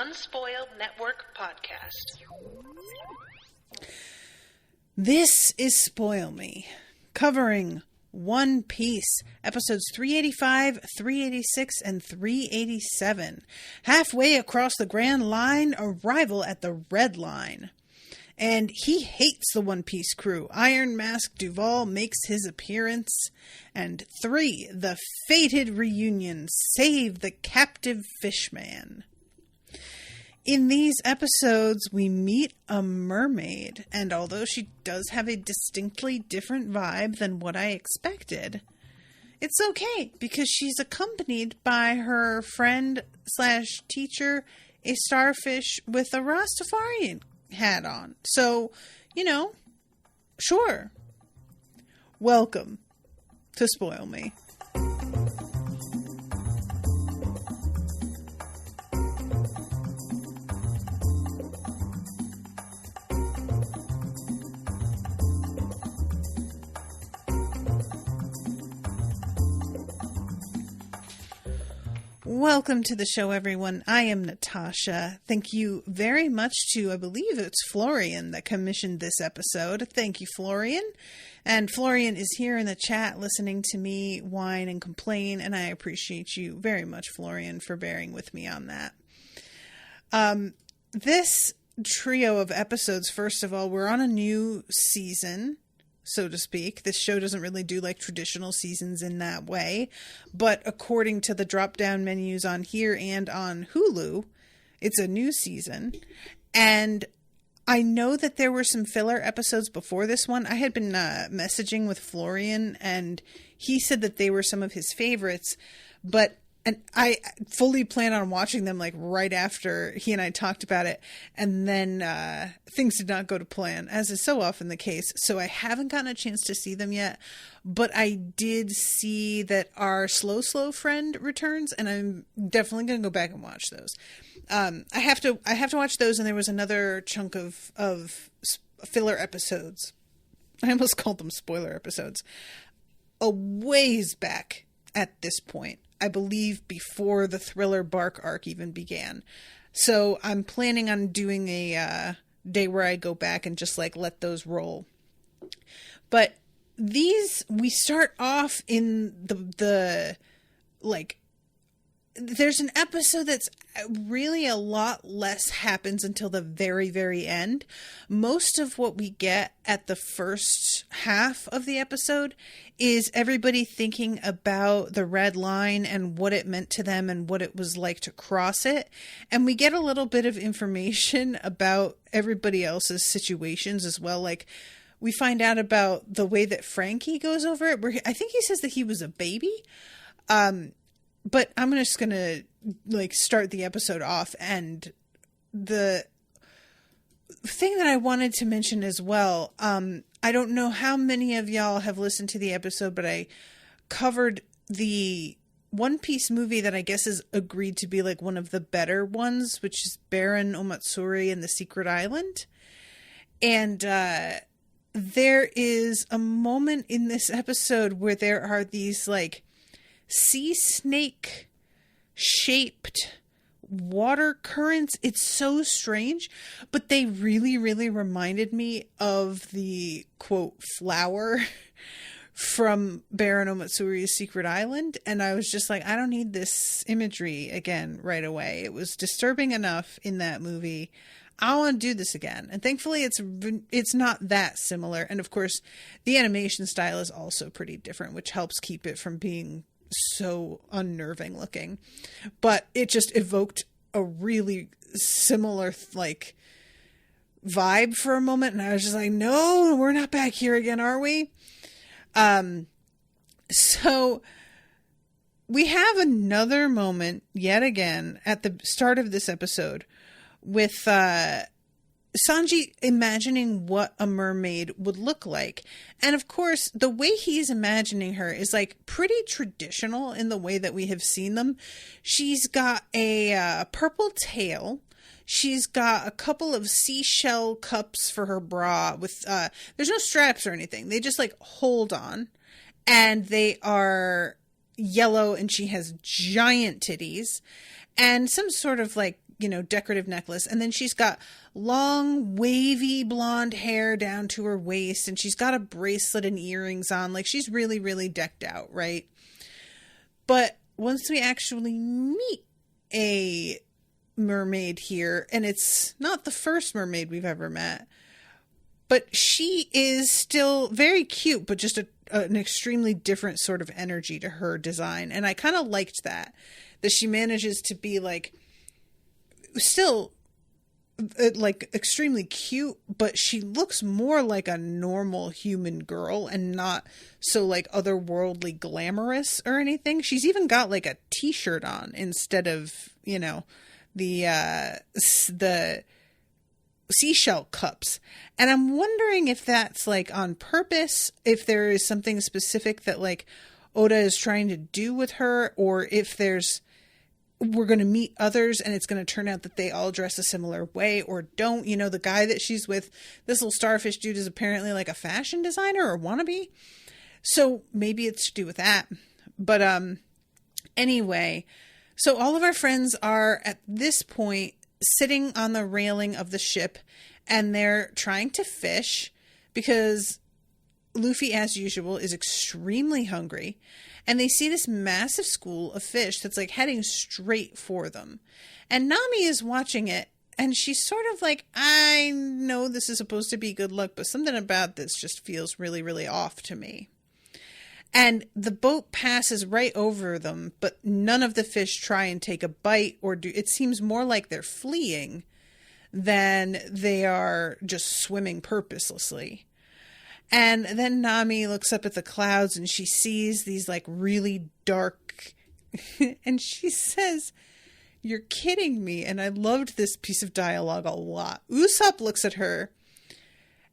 Unspoiled Network podcast. This is Spoil Me, covering One Piece, episodes 385, 386, and 387. Halfway across the Grand Line, arrival at the Red Line. And he hates the One Piece crew. Iron Mask Duval makes his appearance. And 3, the fated reunion, save the captive Fishman. In these episodes, we meet a mermaid, and although she does have a distinctly different vibe than what I expected, it's okay, because she's accompanied by her friend/teacher, a starfish with a Rastafarian hat on. So, sure. Welcome to Spoil Me. Welcome to the show, everyone. I am Natasha. Thank you very much to, I believe it's Florian that commissioned this episode. Thank you, Florian. And Florian is here in the chat listening to me whine and complain, and I appreciate you very much, Florian, for bearing with me on that. This trio of episodes, first of all, we're on a new season, so to speak. This show doesn't really do like traditional seasons in that way, but according to the drop down menus on here and on Hulu, it's a new season. And I know that there were some filler episodes before this one. I had been messaging with Florian, and he said that they were some of his favorites, and I fully plan on watching them like right after he and I talked about it. And then things did not go to plan, as is so often the case. So I haven't gotten a chance to see them yet. But I did see that our Slow friend returns, and I'm definitely going to go back and watch those. I have to watch those. And there was another chunk of filler episodes. I almost called them spoiler episodes. A ways back at this point. I believe before the Thriller Bark arc even began. So I'm planning on doing a day where I go back and just like let those roll. But these, we start off in the there's an episode that's really a lot less happens until the very, very end. Most of what we get at the first half of the episode is everybody thinking about the Red Line and what it meant to them and what it was like to cross it. And we get a little bit of information about everybody else's situations as well. Like, we find out about the way that Frankie goes over it, where I think he says that he was a baby. But I'm just going to start the episode off, and the thing that I wanted to mention as well, I don't know how many of y'all have listened to the episode, but I covered the One Piece movie that I guess is agreed to be like one of the better ones, which is Baron Omatsuri and the Secret Island. And there is a moment in this episode where there are these sea snake shaped water currents. It's so strange, but they really, really reminded me of the quote flower from Baron Omatsuri's Secret Island. And I was just like, I don't need this imagery again right away. It was disturbing enough in that movie. I want to do this again. And thankfully it's not that similar. And of course the animation style is also pretty different, which helps keep it from being so unnerving looking. But it just evoked a really similar vibe for a moment, and I was just like, no, we're not back here again, are we? So we have another moment yet again at the start of this episode with Sanji imagining what a mermaid would look like. And of course, the way he's imagining her is pretty traditional in the way that we have seen them. She's got a purple tail. She's got a couple of seashell cups for her bra with, there's no straps or anything. They just hold on, and they are yellow, and she has giant titties. And some sort of decorative necklace. And then she's got long, wavy blonde hair down to her waist. And she's got a bracelet and earrings on. Like, she's really, really decked out, right? But once we actually meet a mermaid here, and it's not the first mermaid we've ever met, but she is still very cute, but just an extremely different sort of energy to her design. And I kind of liked that she manages to be like, still like extremely cute, but she looks more like a normal human girl and not so like otherworldly glamorous or anything. She's even got like a t-shirt on instead of, the seashell cups. And I'm wondering if that's like on purpose, if there is something specific that like Oda is trying to do with her, or if we're going to meet others and it's going to turn out that they all dress a similar way or don't. The guy that she's with, this little starfish dude, is apparently like a fashion designer or wannabe. So maybe it's to do with that. But anyway, so all of our friends are at this point sitting on the railing of the ship, and they're trying to fish because Luffy, as usual, is extremely hungry. And they see this massive school of fish that's like heading straight for them. And Nami is watching it, and she's sort of like, I know this is supposed to be good luck, but something about this just feels really, really off to me. And the boat passes right over them, but none of the fish try and take a bite or do. It seems more like they're fleeing than they are just swimming purposelessly. And then Nami looks up at the clouds and she sees these like really dark, and she says, "You're kidding me." And I loved this piece of dialogue a lot. Usopp looks at her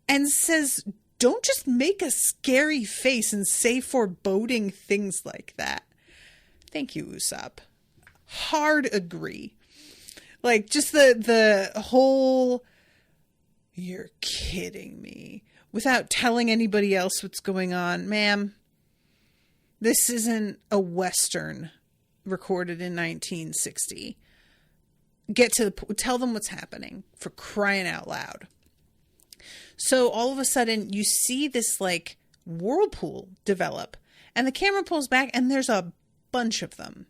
and says, "Don't just make a scary face and say foreboding things like that." Thank you, Usopp. Hard agree. Like, just the whole, "You're kidding me," without telling anybody else what's going on. Ma'am, this isn't a Western recorded in 1960. Tell them what's happening, for crying out loud. So all of a sudden you see this like whirlpool develop, and the camera pulls back and there's a bunch of them.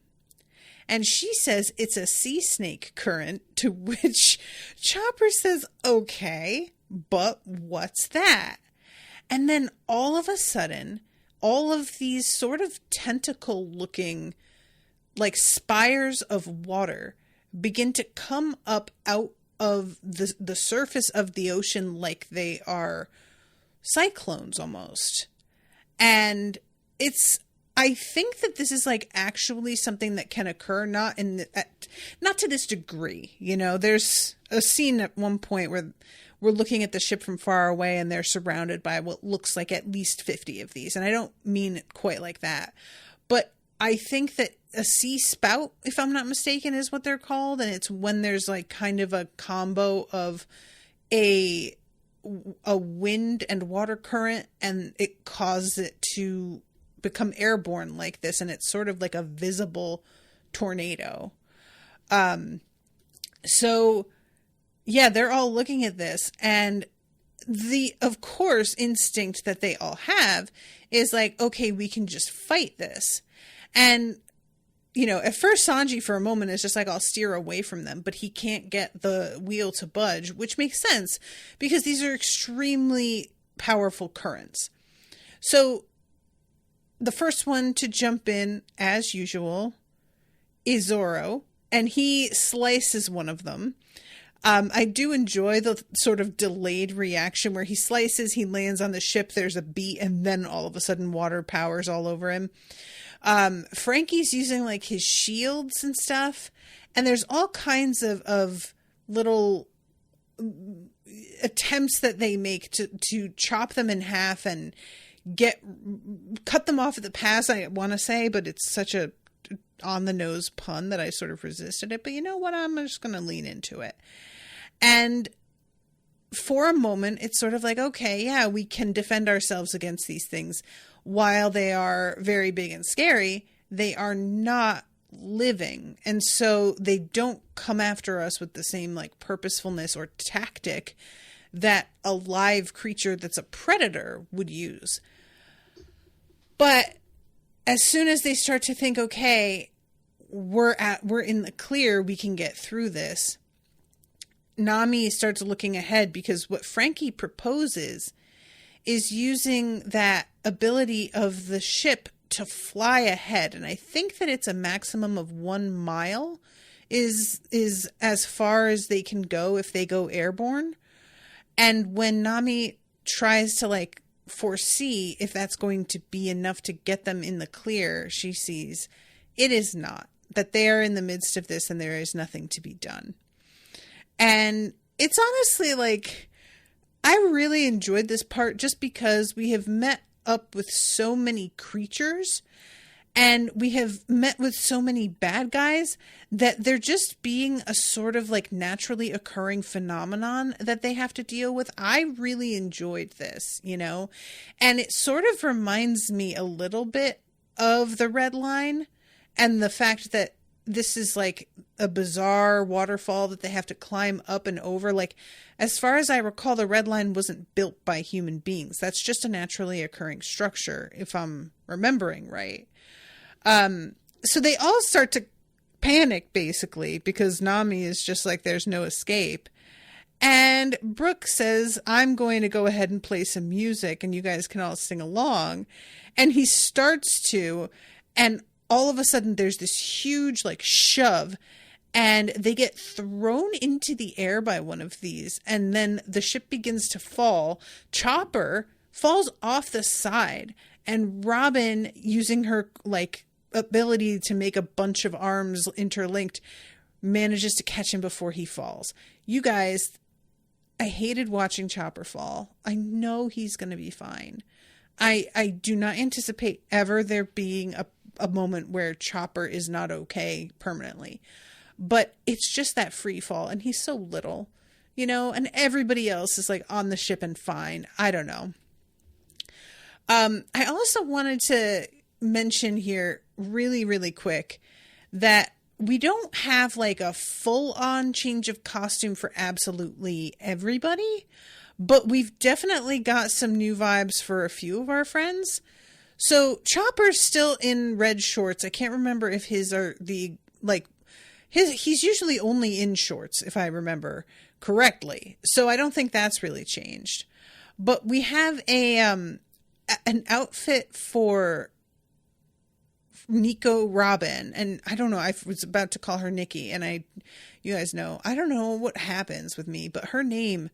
And she says it's a sea snake current, to which Chopper says, "Okay, but what's that?" And then all of a sudden, all of these sort of tentacle looking like spires of water begin to come up out of the surface of the ocean like they are cyclones almost. And I think that this is like actually something that can occur, not to this degree. There's a scene at one point where we're looking at the ship from far away and they're surrounded by what looks like at least 50 of these. And I don't mean it quite like that, but I think that a sea spout, if I'm not mistaken, is what they're called. And it's when there's like kind of a combo of a wind and water current, and it causes it to become airborne like this. And it's sort of like a visible tornado. So yeah, they're all looking at this, and of course, instinct that they all have is like, okay, we can just fight this. And, at first Sanji for a moment is just like, I'll steer away from them, but he can't get the wheel to budge, which makes sense because these are extremely powerful currents. So the first one to jump in, as usual, is Zoro, and he slices one of them. I do enjoy the sort of delayed reaction where he slices, he lands on the ship, there's a beat, and then all of a sudden water powers all over him. Frankie's using like his shields and stuff, and there's all kinds of little attempts that they make to chop them in half and cut them off at the pass, I want to say, but it's such a on the nose pun that I sort of resisted it. But you know what? I'm just going to lean into it. And for a moment, it's sort of like, okay, yeah, we can defend ourselves against these things. While they are very big and scary, they are not living. And so they don't come after us with the same like purposefulness or tactic that a live creature that's a predator would use. But as soon as they start to think, okay, we're in the clear, we can get through this, Nami starts looking ahead, because what Frankie proposes is using that ability of the ship to fly ahead. And I think that it's a maximum of 1 mile is as far as they can go if they go airborne. And when Nami tries to like foresee if that's going to be enough to get them in the clear, she sees it is not, that they are in the midst of this and there is nothing to be done. And it's honestly like, I really enjoyed this part just because we have met up with so many creatures and we have met with so many bad guys that they're just being a sort of like naturally occurring phenomenon that they have to deal with. I really enjoyed this, you know, and it sort of reminds me a little bit of the Red Line and the fact that this is like a bizarre waterfall that they have to climb up and over. Like, as far as I recall, the Red Line wasn't built by human beings. That's just a naturally occurring structure, if I'm remembering right. So they all start to panic, basically, because Nami is just like, there's no escape. And Brooke says, I'm going to go ahead and play some music and you guys can all sing along. And he starts to, and all of a sudden there's this huge like shove and they get thrown into the air by one of these. And then the ship begins to fall. Chopper falls off the side and Robin, using her like ability to make a bunch of arms interlinked, manages to catch him before he falls. You guys, I hated watching Chopper fall. I know he's going to be fine. I do not anticipate ever there being a moment where Chopper is not okay permanently. But it's just that free fall, and he's so little, you know, and everybody else is like on the ship and fine. I don't know. I also wanted to mention here really, really quick that we don't have like a full-on change of costume for absolutely everybody, but we've definitely got some new vibes for a few of our friends. So Chopper's still in red shorts. I can't remember if his are the like he's usually only in shorts, if I remember correctly. So I don't think that's really changed. But we have an outfit for Nico Robin, and I don't know, I was about to call her Nikki, and you guys know, I don't know what happens with me, but her name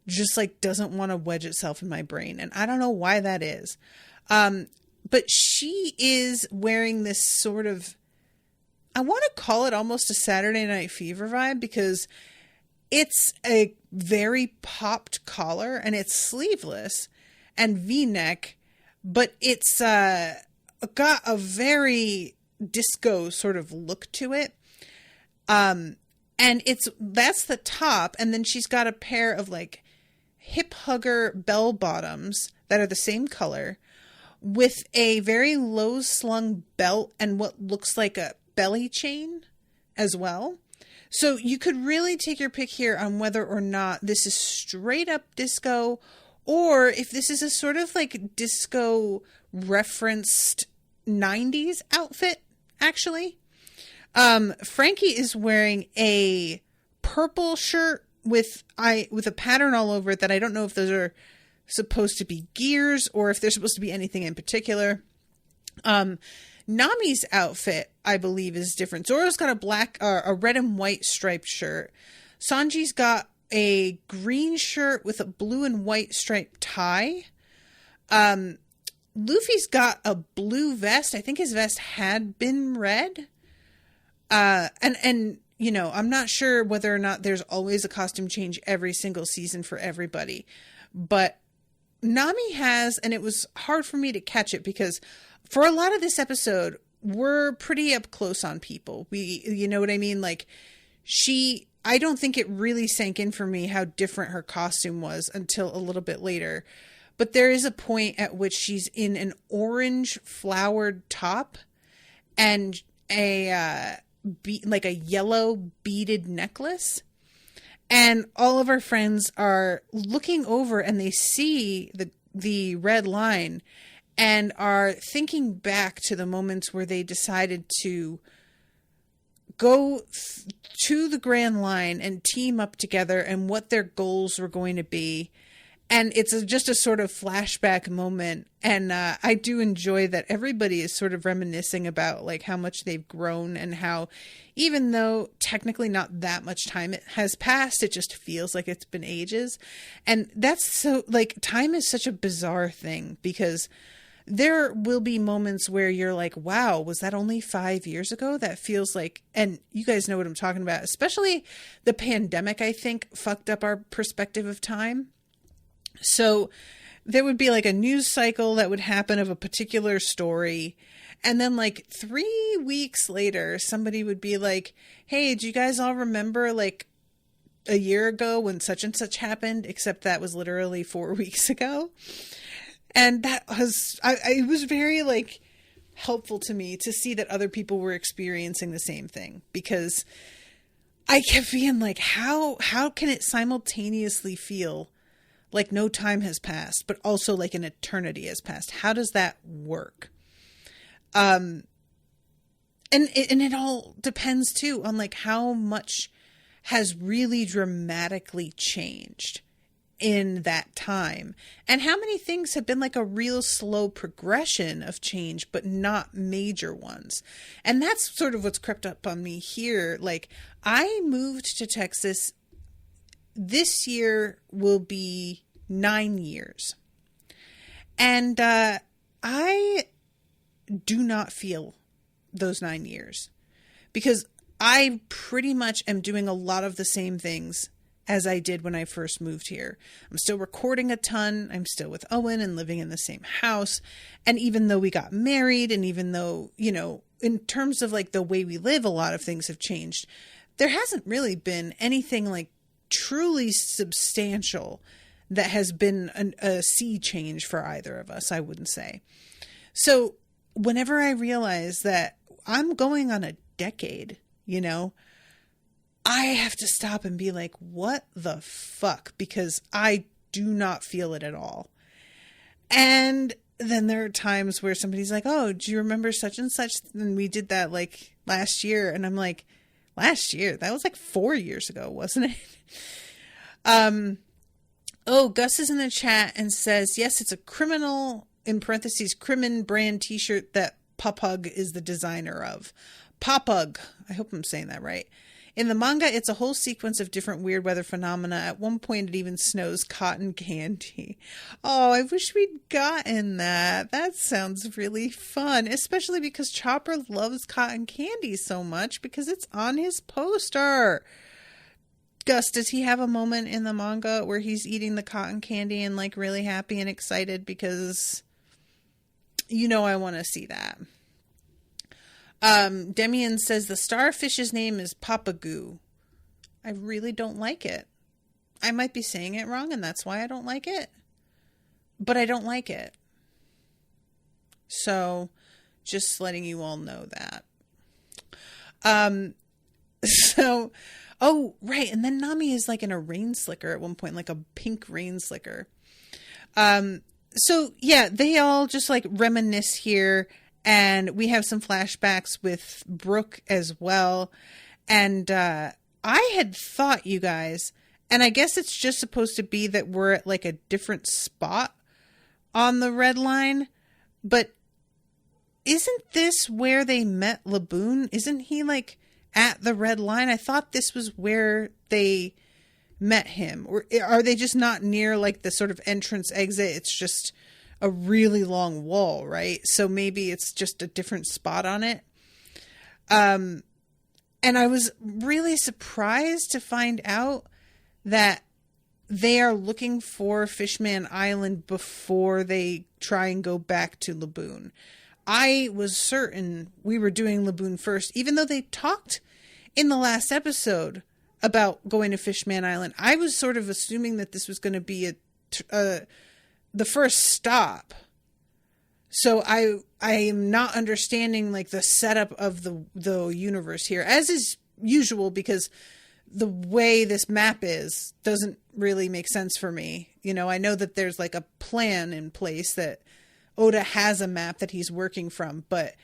just like doesn't want to wedge itself in my brain, and I don't know why that is. But she is wearing this sort of, I want to call it almost a Saturday Night Fever vibe, because it's a very popped collar and it's sleeveless and V-neck, but it's got a very disco sort of look to it. And that's the top. And then she's got a pair of like hip hugger bell bottoms that are the same color with a very low slung belt and what looks like a belly chain as well. So you could really take your pick here on whether or not this is straight up disco, or if this is a sort of like disco referenced 90s outfit, actually. Frankie is wearing a purple shirt with a pattern all over it that I don't know if those are supposed to be gears or if they're supposed to be anything in particular. Nami's outfit, I believe, is different. Zoro's got a red and white striped shirt. Sanji's got a green shirt with a blue and white striped tie. Luffy's got a blue vest. I think his vest had been red. And you know, I'm not sure whether or not there's always a costume change every single season for everybody. But Nami has, and it was hard for me to catch it because for a lot of this episode, we're pretty up close on people. You know what I mean? Like I don't think it really sank in for me how different her costume was until a little bit later. But there is a point at which she's in an orange flowered top and a like a yellow beaded necklace. And all of our friends are looking over and they see the red line and are thinking back to the moments where they decided to go to the Grand Line and team up together and what their goals were going to be. And it's just a sort of flashback moment. And I do enjoy that everybody is sort of reminiscing about like how much they've grown and how even though technically not that much time has passed, it just feels like it's been ages. And that's so like time is such a bizarre thing because there will be moments where you're like, wow, was that only 5 years ago? That feels like, and you guys know what I'm talking about, especially the pandemic, I think, fucked up our perspective of time. So there would be like a news cycle that would happen of a particular story. And then like 3 weeks later, somebody would be like, hey, do you guys all remember like a year ago when such and such happened? Except that was literally 4 weeks ago. And that was, it was very like helpful to me to see that other people were experiencing the same thing, because I kept being like, how can it simultaneously feel like no time has passed, but also like an eternity has passed? How does that work? And it all depends too on like how much has really dramatically changed in that time, and how many things have been like a real slow progression of change, but not major ones. And that's sort of what's crept up on me here. Like, I moved to Texas. This year will be 9 years. And I do not feel those 9 years, because I pretty much am doing a lot of the same things as I did when I first moved here. I'm still recording a ton. I'm still with Owen and living in the same house. And even though we got married, and even though, you know, in terms of like the way we live, a lot of things have changed, there hasn't really been anything like truly substantial that has been a sea change for either of us, I wouldn't say. So whenever I realize that I'm going on a decade, you know, I have to stop and be like, what the fuck? Because I do not feel it at all. And then there are times where somebody's like, oh, do you remember such and such? And we did that like last year. And I'm like, last year? That was like 4 years ago, wasn't it? Oh, Gus is in the chat and says, yes, it's a criminal, in parentheses, Crimin brand t-shirt that Popug is the designer of. Popug. I hope I'm saying that right. In the manga, it's a whole sequence of different weird weather phenomena. At one point, it even snows cotton candy. Oh, I wish we'd gotten that. That sounds really fun, especially because Chopper loves cotton candy so much because it's on his poster. Gus, does he have a moment in the manga where he's eating the cotton candy and like really happy and excited? Because, you know, I want to see that. Demian says the starfish's name is Papagoo. I really don't like it. I might be saying it wrong, and that's why I don't like it. But I don't like it. So, just letting you all know that. Oh, right. And then Nami is like in a rain slicker at one point, like a pink rain slicker. So yeah, they all just like reminisce here. And we have some flashbacks with Brooke as well. And I had thought, you guys, and I guess it's just supposed to be that we're at like a different spot on the red line. But isn't this where they met Laboon? Isn't he like at the red line? I thought this was where they met him. Or are they just not near like the sort of entrance exit? It's just a really long wall, right? So maybe it's just a different spot on it. And I was really surprised to find out that they are looking for Fishman Island before they try and go back to Laboon. I was certain we were doing Laboon first, even though they talked in the last episode about going to Fishman Island. I was sort of assuming that this was going to be the first stop. So I am not understanding like the setup of the universe here, as is usual, because the way this map is doesn't really make sense for me. You know, I know that there's like a plan in place, that Oda has a map that he's working from, but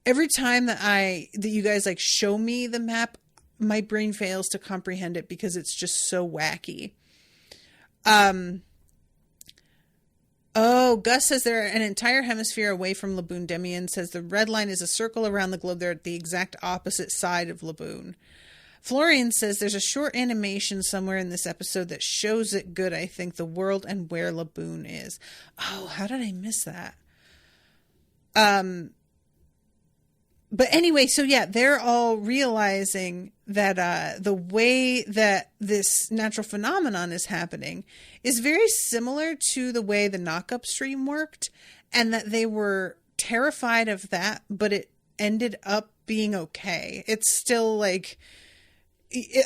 every time that you guys like show me the map, my brain fails to comprehend it because it's just so wacky. Oh, Gus says they're an entire hemisphere away from Laboon. Demian says the red line is a circle around the globe. They're at the exact opposite side of Laboon. Florian says there's a short animation somewhere in this episode that shows it good, I think, the world and where Laboon is. Oh, how did I miss that? But anyway, so yeah, they're all realizing that the way that this natural phenomenon is happening is very similar to the way the knock-up stream worked, and that they were terrified of that, but it ended up being okay. It's still like,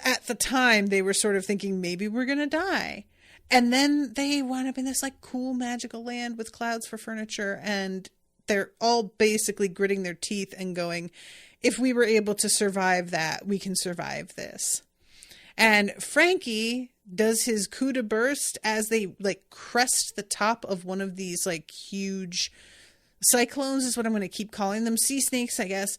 at the time, they were sort of thinking, maybe we're going to die. And then they wound up in this like cool magical land with clouds for furniture, and they're all basically gritting their teeth and going, if we were able to survive that, we can survive this. And Frankie does his coup de burst as they like crest the top of one of these like huge cyclones, is what I'm going to keep calling them. Sea snakes, I guess.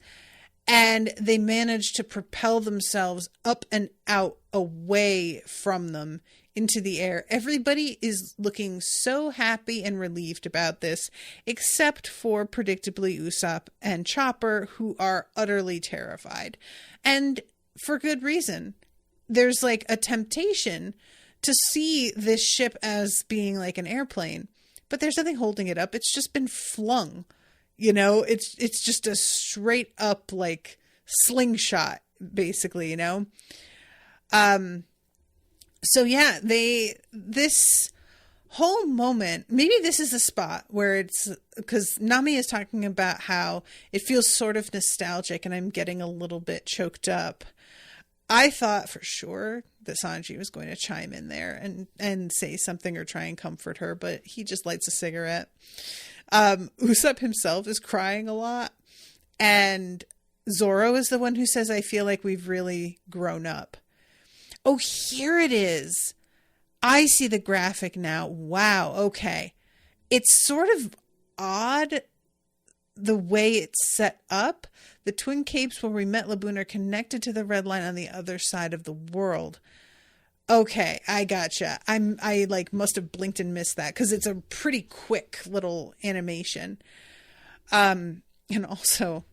And they manage to propel themselves up and out away from them into the air. Everybody is looking so happy and relieved about this, except for predictably Usopp and Chopper, who are utterly terrified. And for good reason. There's like a temptation to see this ship as being like an airplane, but there's nothing holding it up. It's just been flung. You know, it's just a straight up like slingshot, basically, you know? So yeah, this whole moment, maybe this is a spot where it's, because Nami is talking about how it feels sort of nostalgic and I'm getting a little bit choked up. I thought for sure that Sanji was going to chime in there and say something or try and comfort her, but he just lights a cigarette. Usopp himself is crying a lot, and Zoro is the one who says, I feel like we've really grown up. Oh, here it is. I see the graphic now. Wow. Okay. It's sort of odd the way it's set up. The Twin Capes where we met Laboon are connected to the red line on the other side of the world. Okay, I gotcha. I like must have blinked and missed that because it's a pretty quick little animation. And also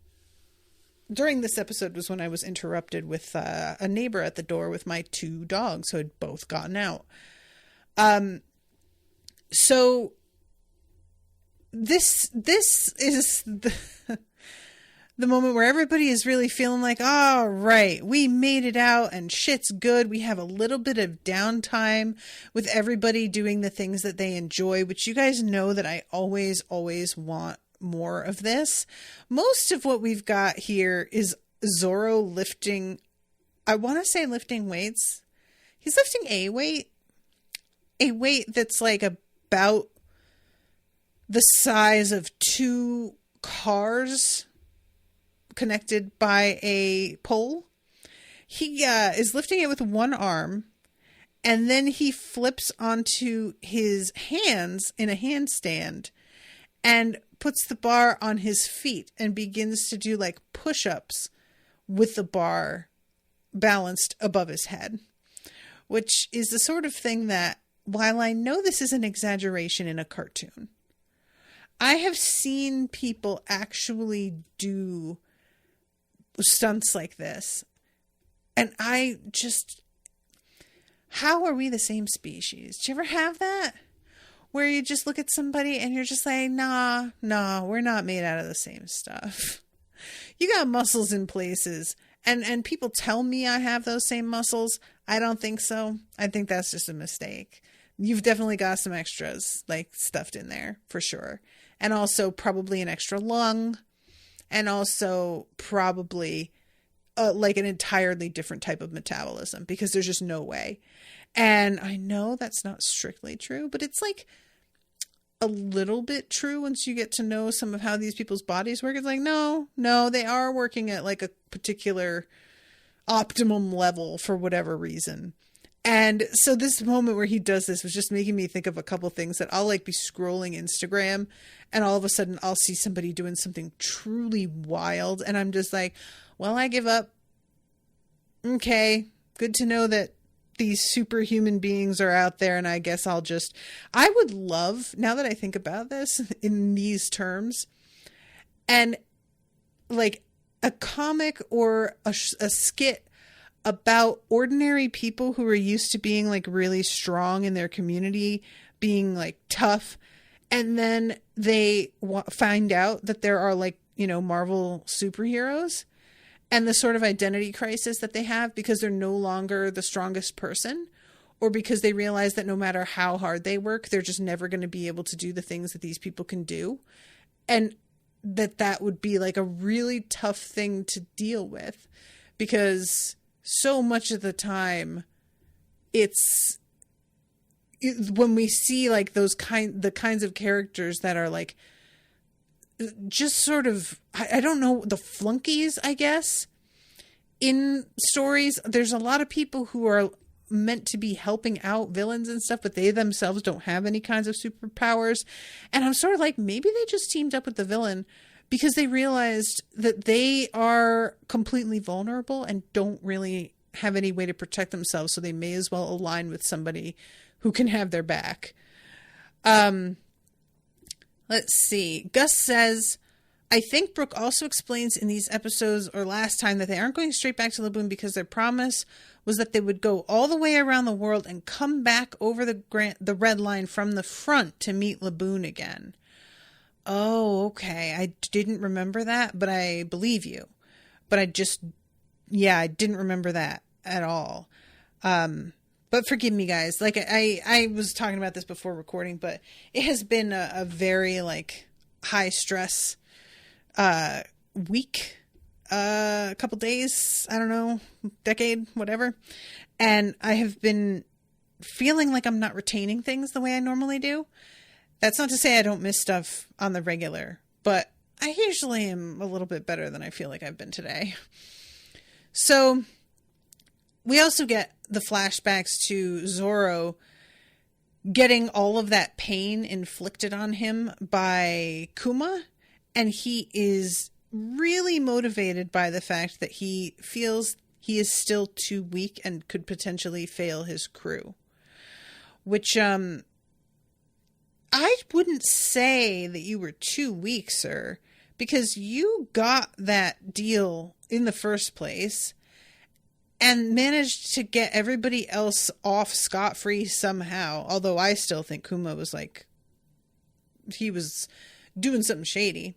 during this episode was when I was interrupted with a neighbor at the door with my two dogs who had both gotten out. So this is the moment where everybody is really feeling like, all right, we made it out and shit's good. We have a little bit of downtime with everybody doing the things that they enjoy, which you guys know that I always want more of this. Most of what we've got here is Zoro lifting, I want to say lifting weights. He's lifting a weight that's like about the size of 2 cars connected by a pole. He is lifting it with one arm, and then he flips onto his hands in a handstand and puts the bar on his feet and begins to do like push-ups with the bar balanced above his head, which is the sort of thing that, while I know this is an exaggeration in a cartoon, I have seen people actually do stunts like this. And I just, how are we the same species? Do you ever have that? Where you just look at somebody and you're just like, nah, we're not made out of the same stuff. You got muscles in places. And people tell me I have those same muscles. I don't think so. I think that's just a mistake. You've definitely got some extras like stuffed in there for sure. And also probably an extra lung. And also probably like an entirely different type of metabolism, because there's just no way. And I know that's not strictly true, but it's like a little bit true once you get to know some of how these people's bodies work. It's like, no, they are working at like a particular optimum level for whatever reason. And so this moment where he does this was just making me think of a couple things that I'll like be scrolling Instagram and all of a sudden I'll see somebody doing something truly wild. And I'm just like, well, I give up. Okay. Good to know that these superhuman beings are out there. And I guess I would love, now that I think about this in these terms, and like a comic or a skit about ordinary people who are used to being like really strong in their community, being like tough. And then they find out that there are like, Marvel superheroes and the sort of identity crisis that they have because they're no longer the strongest person, or because they realize that no matter how hard they work, they're just never going to be able to do the things that these people can do. And that would be like a really tough thing to deal with, because so much of the time it's when we see like the kinds of characters that are like just sort of, I don't know, the flunkies, I guess, in stories. There's a lot of people who are meant to be helping out villains and stuff, but they themselves don't have any kinds of superpowers. And I'm sort of like, maybe they just teamed up with the villain because they realized that they are completely vulnerable and don't really have any way to protect themselves. So they may as well align with somebody who can have their back. Let's see. Gus says, I think Brooke also explains in these episodes or last time that they aren't going straight back to Laboon because their promise was that they would go all the way around the world and come back over the red line from the front to meet Laboon again. Oh, okay. I didn't remember that, but I believe you. But I didn't remember that at all. But forgive me, guys. Like I was talking about this before recording, but it has been a very like high stress week, a couple days, I don't know, decade, whatever. And I have been feeling like I'm not retaining things the way I normally do. That's not to say I don't miss stuff on the regular, but I usually am a little bit better than I feel like I've been today. So we also get the flashbacks to Zoro getting all of that pain inflicted on him by Kuma. And he is really motivated by the fact that he feels he is still too weak and could potentially fail his crew. Which, I wouldn't say that you were too weak, sir, because you got that deal in the first place and managed to get everybody else off scot-free somehow. Although I still think Kuma was like, he was doing something shady.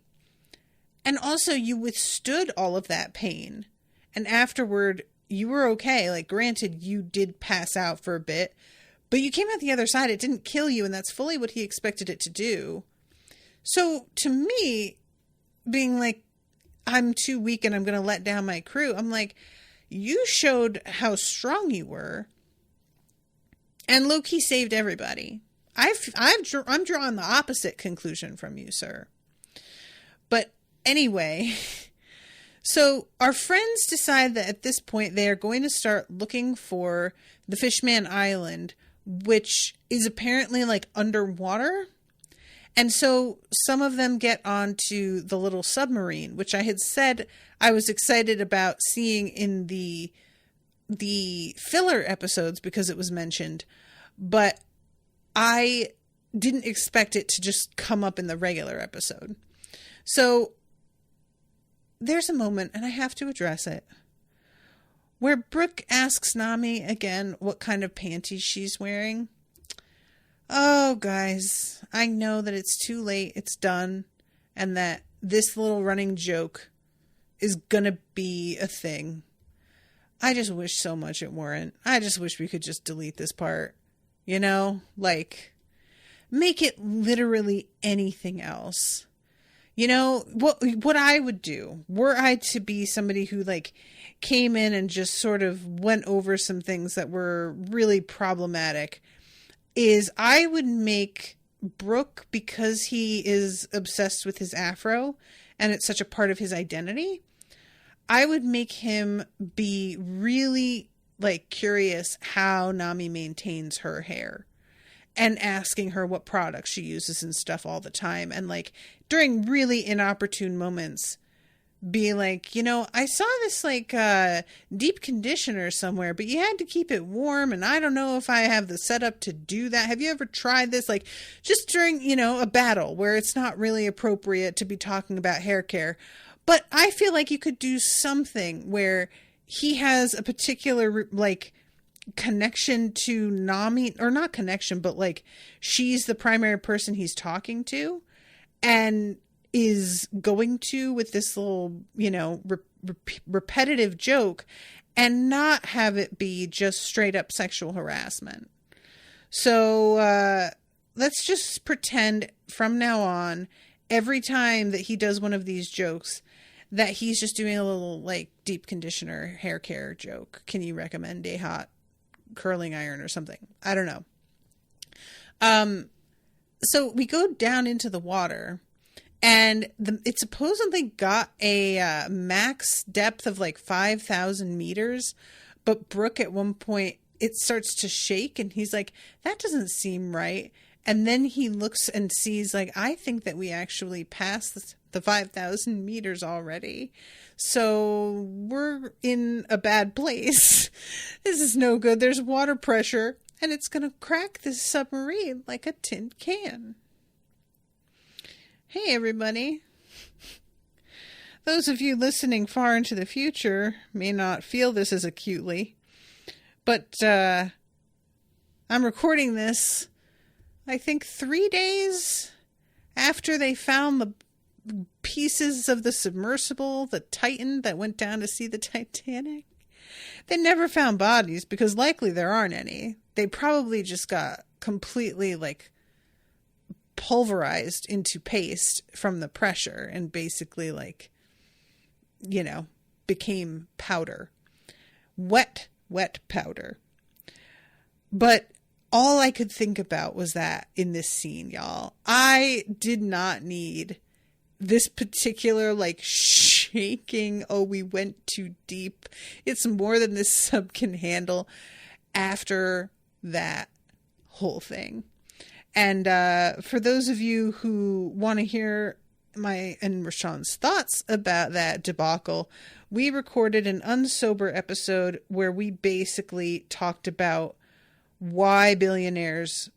And also you withstood all of that pain. And afterward, you were okay. Like, granted, you did pass out for a bit, but you came out the other side. It didn't kill you, and that's fully what he expected it to do. So, to me, being like, I'm too weak and I'm going to let down my crew, I'm like, you showed how strong you were, and low-key saved everybody. I'm drawing the opposite conclusion from you, sir. But anyway, so our friends decide that at this point they are going to start looking for the Fishman Island, which is apparently like underwater. And so some of them get onto the little submarine, which I had said I was excited about seeing in the filler episodes because it was mentioned, but I didn't expect it to just come up in the regular episode. So there's a moment, and I have to address it, where Brooke asks Nami again what kind of panties she's wearing. Oh, guys, I know that it's too late, it's done, and that this little running joke is gonna be a thing. I just wish so much it weren't. I just wish we could just delete this part. You know? Like, make it literally anything else. You know, what I would do, were I to be somebody who, like, came in and just sort of went over some things that were really problematic, is I would make Brooke, because he is obsessed with his afro and it's such a part of his identity, I would make him be really like curious how Nami maintains her hair and asking her what products she uses and stuff all the time. And like during really inopportune moments, be like, you know, I saw this like deep conditioner somewhere, but you had to keep it warm. And I don't know if I have the setup to do that. Have you ever tried this? Like just during, you know, a battle where it's not really appropriate to be talking about hair care. But I feel like you could do something where he has a particular like connection to Nami, or not connection, but like she's the primary person he's talking to and is going to with this little, you know, repetitive joke, and not have it be just straight up sexual harassment. So let's just pretend from now on, every time that he does one of these jokes, that he's just doing a little like deep conditioner hair care joke. Can you recommend a hot curling iron or something? I don't know. So we go down into the water, and it supposedly got a max depth of like 5,000 meters. But Brooke, at one point, it starts to shake, and he's like, that doesn't seem right. And then he looks and sees, like, I think that we actually passed the 5,000 meters already. So we're in a bad place. This is no good. There's water pressure, and it's going to crack this submarine like a tin can. Hey, everybody. Those of you listening far into the future may not feel this as acutely, but I'm recording this, I think, 3 days after they found the pieces of the submersible, the Titan that went down to see the Titanic. They never found bodies because likely there aren't any. They probably just got completely like pulverized into paste from the pressure and basically like, you know, became powder. Wet powder. But all I could think about was that in this scene, y'all. I did not need this particular like shaking, oh, we went too deep. It's more than this sub can handle after that whole thing. And for those of you who want to hear my and Rashawn's thoughts about that debacle, we recorded an unsober episode where we basically talked about why billionaires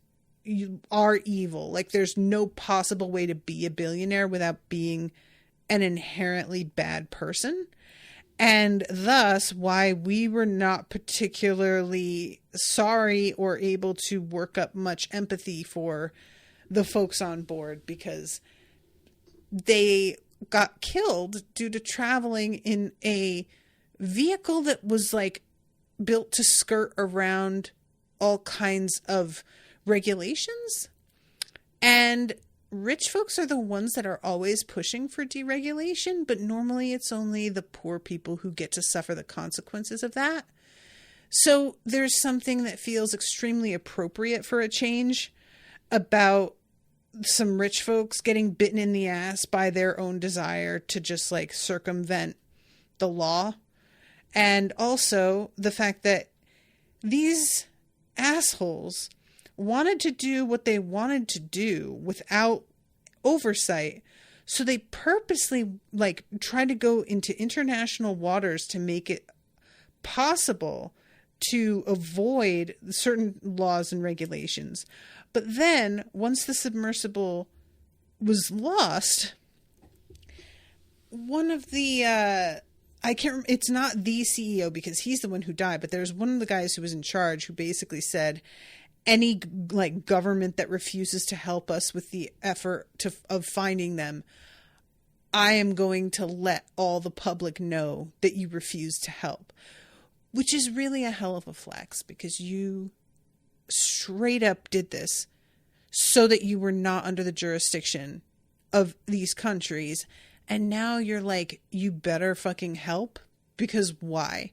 are evil. Like there's no possible way to be a billionaire without being an inherently bad person. And thus why we were not particularly sorry or able to work up much empathy for the folks on board, because they got killed due to traveling in a vehicle that was like built to skirt around all kinds of regulations. And rich folks are the ones that are always pushing for deregulation, but normally it's only the poor people who get to suffer the consequences of that. So there's something that feels extremely appropriate for a change about some rich folks getting bitten in the ass by their own desire to just like circumvent the law. And also the fact that these assholes wanted to do what they wanted to do without oversight. So they purposely like tried to go into international waters to make it possible to avoid certain laws and regulations. But then once the submersible was lost, one of the, I can't, it's not the CEO because he's the one who died, but there's one of the guys who was in charge who basically said, any like government that refuses to help us with the effort of finding them, I am going to let all the public know that you refuse to help, which is really a hell of a flex because you straight up did this so that you were not under the jurisdiction of these countries. And now you're like, you better fucking help, because why?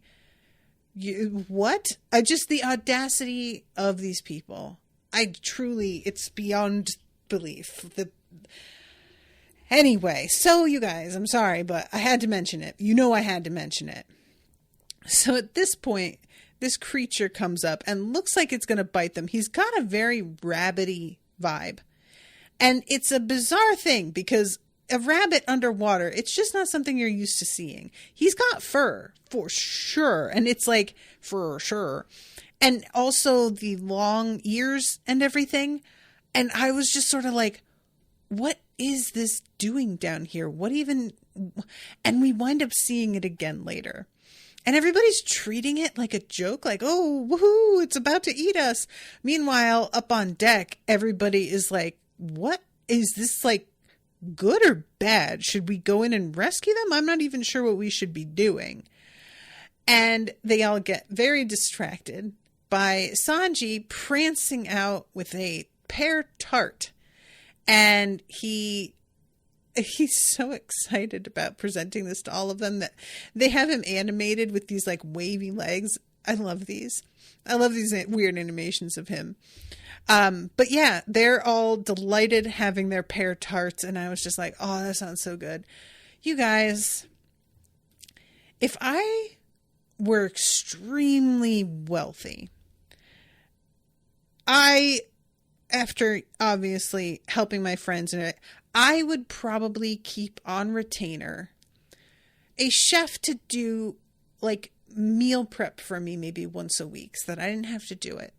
What? The audacity of these people. It's beyond belief. Anyway, so you guys, I'm sorry, but I had to mention it. You know I had to mention it. So at this point, this creature comes up and looks like it's going to bite them. He's got a very rabbity vibe. And it's a bizarre thing because a rabbit underwater, it's just not something you're used to seeing. He's got fur, for sure. And it's like, for sure. And also the long ears and everything. And I was just sort of like, what is this doing down here? What even? And we wind up seeing it again later. And everybody's treating it like a joke, like, oh, woohoo, it's about to eat us. Meanwhile, up on deck, everybody is like, what is this, like, good or bad? Should we go in and rescue them? I'm not even sure what we should be doing. And they all get very distracted by Sanji prancing out with a pear tart. And he's so excited about presenting this to all of them that they have him animated with these like wavy legs. I love these. I love these weird animations of him. But yeah, they're all delighted having their pear tarts. And I was just like, oh, that sounds so good. You guys, if I were extremely wealthy, after obviously helping my friends in it, I would probably keep on retainer a chef to do like meal prep for me maybe once a week so that I didn't have to do it.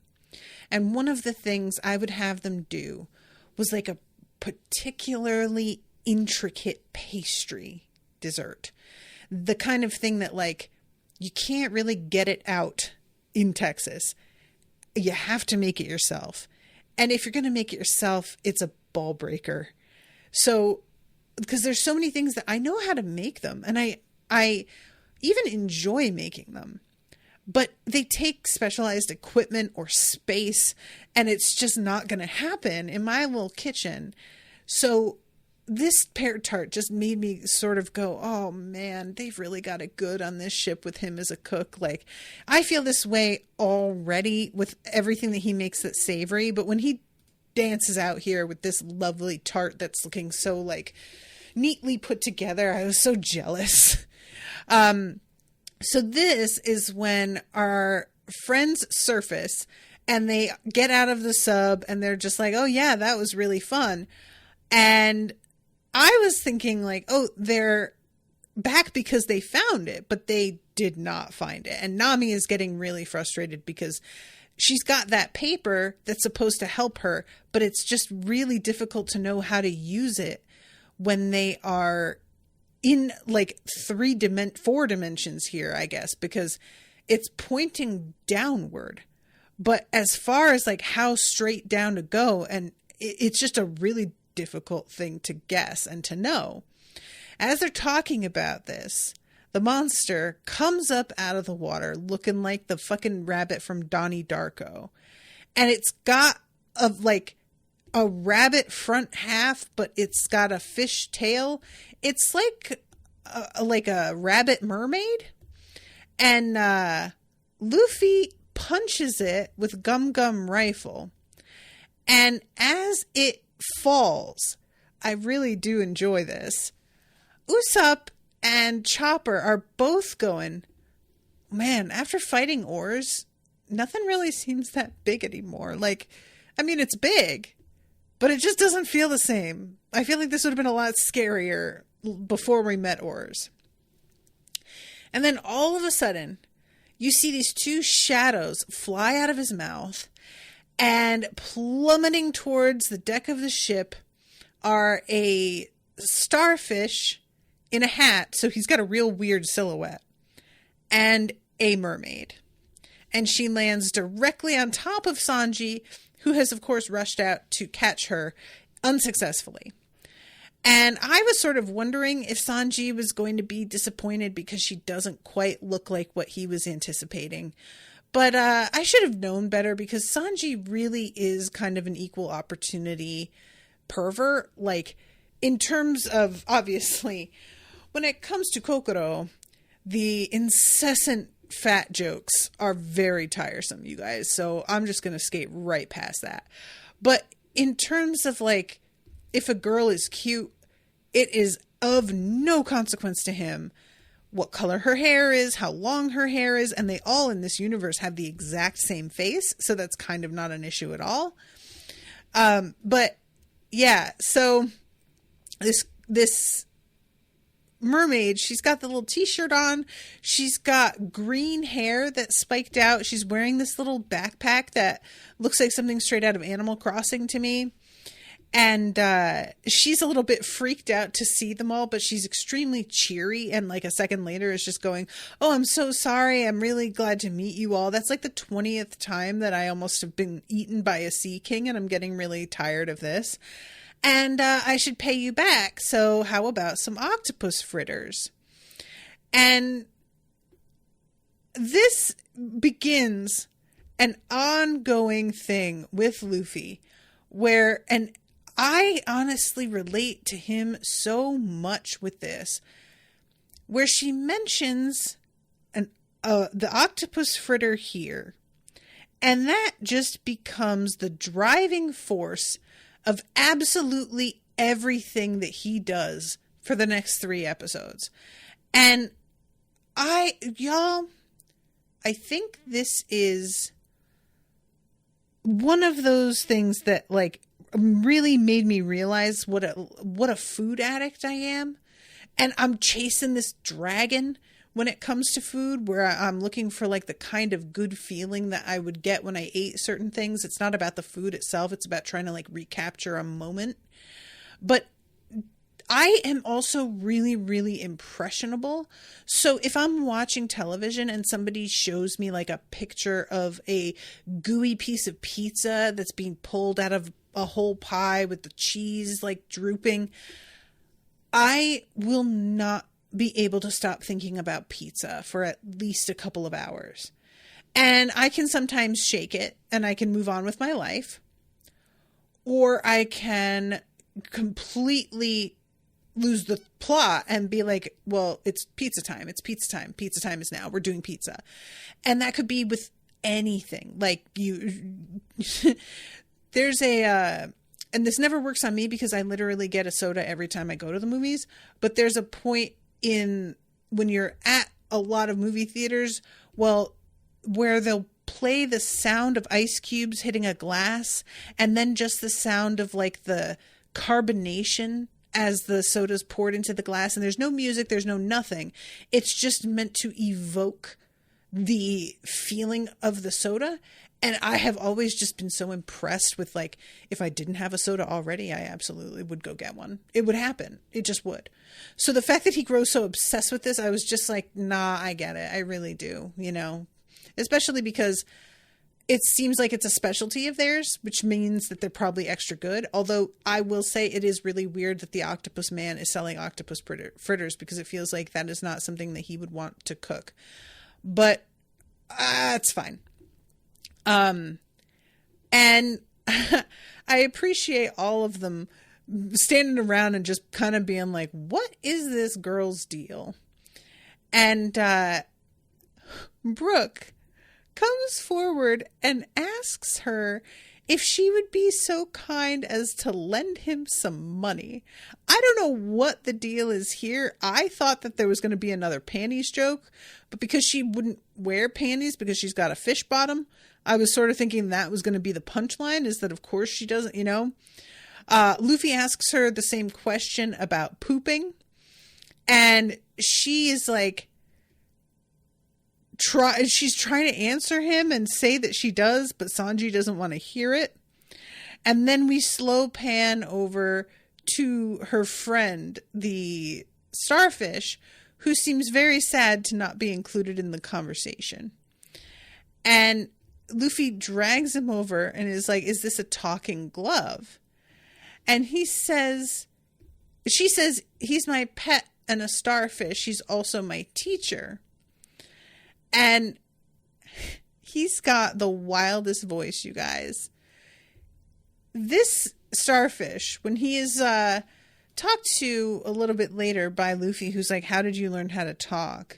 And one of the things I would have them do was like a particularly intricate pastry dessert. The kind of thing that like you can't really get it out in Texas. You have to make it yourself. And if you're going to make it yourself, it's a ball breaker. So, because there's so many things that I know how to make them. And I even enjoy making them. But they take specialized equipment or space. And it's just not going to happen in my little kitchen. So this pear tart just made me sort of go, oh man, they've really got it good on this ship with him as a cook. Like, I feel this way already with everything that he makes that's savory. But when he dances out here with this lovely tart that's looking so like neatly put together, I was so jealous. So this is when our friends surface and they get out of the sub and they're just like, oh yeah, that was really fun. And I was thinking like, oh, they're back because they found it, but they did not find it. And Nami is getting really frustrated because she's got that paper that's supposed to help her, but it's just really difficult to know how to use it when they are in like 4 dimensions here, I guess, because it's pointing downward. But as far as like how straight down to go, and it's just a really difficult thing to guess and to know. As they're talking about this, the monster comes up out of the water looking like the fucking rabbit from Donnie Darko. And it's got a rabbit front half, but it's got a fish tail. It's like a rabbit mermaid. And Luffy punches it with Gum Gum rifle. And as it falls, I really do enjoy this, Usopp and Chopper are both going, man, after fighting oars, nothing really seems that big anymore. Like, I mean, it's big, but it just doesn't feel the same. I feel like this would have been a lot scarier before we met oars. And then all of a sudden, you see these 2 shadows fly out of his mouth, and plummeting towards the deck of the ship are a starfish in a hat, so he's got a real weird silhouette, and a mermaid. And she lands directly on top of Sanji, who has, of course, rushed out to catch her unsuccessfully. And I was sort of wondering if Sanji was going to be disappointed because she doesn't quite look like what he was anticipating. But I should have known better because Sanji really is kind of an equal opportunity pervert. Like, in terms of, obviously, when it comes to Kokoro, the incessant fat jokes are very tiresome, you guys. So I'm just going to skate right past that. But in terms of like, if a girl is cute, it is of no consequence to him what color her hair is, how long her hair is, and they all in this universe have the exact same face, so that's kind of not an issue at all. But yeah, so this mermaid, she's got the little t-shirt on, she's got green hair that's spiked out, she's wearing this little backpack that looks like something straight out of Animal Crossing to me. And she's a little bit freaked out to see them all, but she's extremely cheery. And like a second later is just going, oh, I'm so sorry. I'm really glad to meet you all. That's like the 20th time that I almost have been eaten by a sea king, and I'm getting really tired of this. And I should pay you back. So how about some octopus fritters? And this begins an ongoing thing with Luffy where, and I honestly relate to him so much with this, where she mentions the octopus fritter here, and that just becomes the driving force of absolutely everything that he does for the next 3 episodes. And I think this is one of those things that like really made me realize what a food addict I am. And I'm chasing this dragon when it comes to food, where I'm looking for like the kind of good feeling that I would get when I ate certain things. It's not about the food itself. It's about trying to like recapture a moment. But I am also really, really impressionable. So if I'm watching television and somebody shows me like a picture of a gooey piece of pizza that's being pulled out of a whole pie with the cheese like drooping, I will not be able to stop thinking about pizza for at least a couple of hours. And I can sometimes shake it and I can move on with my life, or I can completely lose the plot and be like, well, it's pizza time. It's pizza time. Pizza time is now. We're doing pizza. And that could be with anything. Like there's and this never works on me because I literally get a soda every time I go to the movies, but there's a point when you're at a lot of movie theaters, where they'll play the sound of ice cubes hitting a glass, and then just the sound of like the carbonation as the soda's poured into the glass, and there's no music, there's no nothing. It's just meant to evoke the feeling of the soda. And I have always just been so impressed with, like, if I didn't have a soda already, I absolutely would go get one. It would happen. It just would. So the fact that he grows so obsessed with this, I was just like, nah, I get it. I really do, you know, especially because it seems like it's a specialty of theirs, which means that they're probably extra good. Although I will say it is really weird that the octopus man is selling octopus fritters, because it feels like that is not something that he would want to cook. But it's fine. And I appreciate all of them standing around and just kind of being like, what is this girl's deal? And, Brooke comes forward and asks her if she would be so kind as to lend him some money. I don't know what the deal is here. I thought that there was going to be another panties joke, but because she wouldn't wear panties because she's got a fish bottom, I was sort of thinking that was going to be the punchline, is that of course she doesn't, you know. Luffy asks her the same question about pooping, and she is like, she's trying to answer him and say that she does, but Sanji doesn't want to hear it. And then we slow pan over to her friend, the starfish, who seems very sad to not be included in the conversation. And Luffy drags him over and is like, is this a talking glove? And she says, he's my pet and a starfish. He's also my teacher. And he's got the wildest voice, you guys. This starfish, when he is talked to a little bit later by Luffy, who's like, how did you learn how to talk?